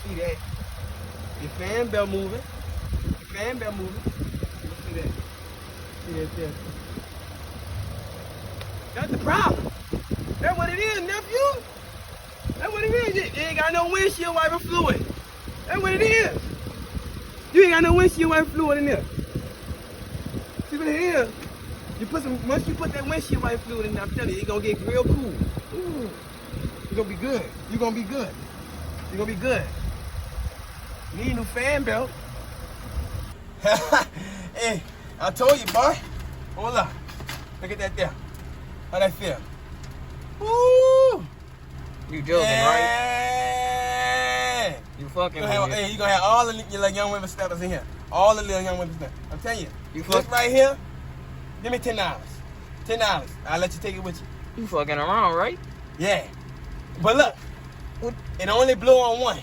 See that? Your fan belt moving. Your fan belt moving. Let's see that. See that there. That's the problem. That's what it is, nephew. That's what it is. You ain't got no windshield wiper fluid. That's what it is. You ain't got no windshield wiper fluid in there. See what it is? Once you put that windshield wiper fluid in there, I'm telling you, it's gonna get real cool. Ooh. You're gonna be good. You're gonna be good. You're gonna be good. You need a new fan belt. Hey, I told you, boy. Hold up. Look at that there. How that feel? Woo! You joking, right? Yeah. You fucking with me. Hey, you gonna have all the little young women steppers in here. All the little young women steppers. I'm telling you. You This right here, give me $10. $10. I'll let you take it with you. You fucking around, right? Yeah. But look, it only blow on one.